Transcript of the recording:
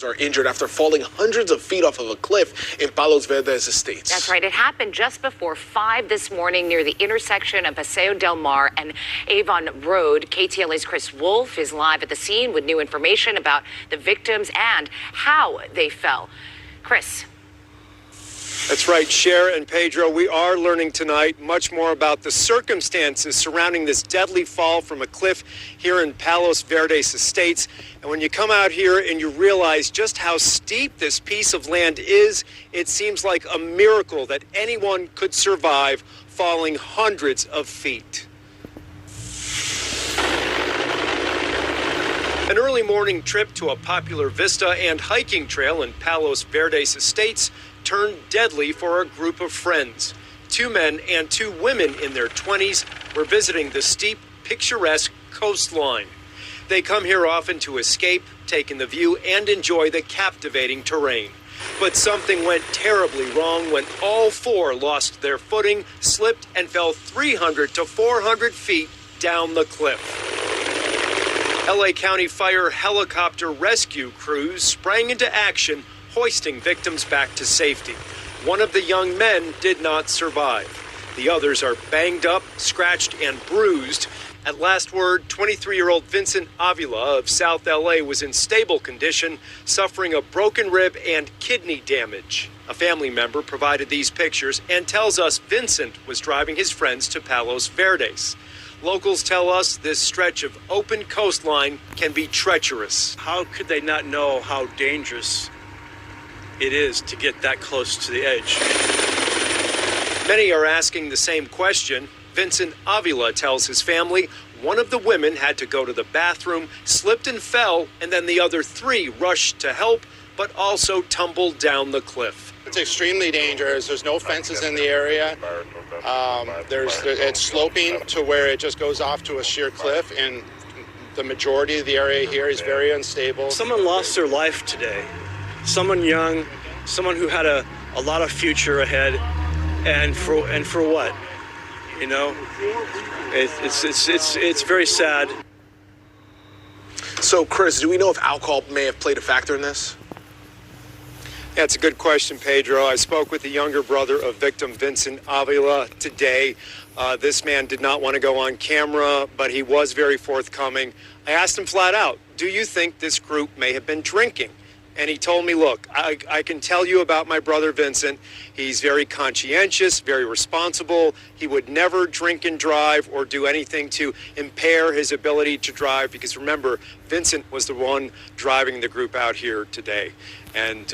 are injured after falling hundreds of feet off of a cliff in Palos Verdes Estates. That's right. It happened just before 5 this morning near the intersection of Paseo del Mar and Avon Road. KTLA's Chris Wolf is live at the scene with new information about the victims and how they fell. Chris. That's right, Cher and Pedro. We are learning tonight much more about the circumstances surrounding this deadly fall from a cliff here in Palos Verdes Estates. And when you come out here and you realize just how steep this piece of land is, it seems like a miracle that anyone could survive falling hundreds of feet. An early morning trip to a popular vista and hiking trail in Palos Verdes Estates turned deadly for a group of friends. 2 men and 2 women in their 20s were visiting the steep, picturesque coastline. They come here often to escape, take in the view, and enjoy the captivating terrain. But something went terribly wrong when all 4 lost their footing, slipped, and fell 300 to 400 feet down the cliff. LA County Fire helicopter rescue crews sprang into action, hoisting victims back to safety. One of the young men did not survive. The others are banged up, scratched, and bruised. At last word, 23-year-old Vincent Avila of South LA was in stable condition, suffering a broken rib and kidney damage. A family member provided these pictures and tells us Vincent was driving his friends to Palos Verdes. Locals tell us this stretch of open coastline can be treacherous. How could they not know how dangerous it is to get that close to the edge? Many are asking the same question. Vincent Avila tells his family one of the women had to go to the bathroom, slipped and fell, and then the other 3 rushed to help, but also tumbled down the cliff. It's extremely dangerous. There's no fences in the area. It's sloping to where it just goes off to a sheer cliff, and the majority of the area here is very unstable. Someone lost their life today. Someone young, someone who had a lot of future ahead, and for what? You know, it's very sad. So, Chris, do we know if alcohol may have played a factor in this? That's a good question, Pedro. I spoke with the younger brother of victim Vincent Avila today. This man did not want to go on camera, but he was very forthcoming. I asked him flat out, do you think this group may have been drinking? And he told me, look, I can tell you about my brother Vincent. He's very conscientious, very responsible. He would never drink and drive or do anything to impair his ability to drive, because remember, Vincent was the one driving the group out here today. And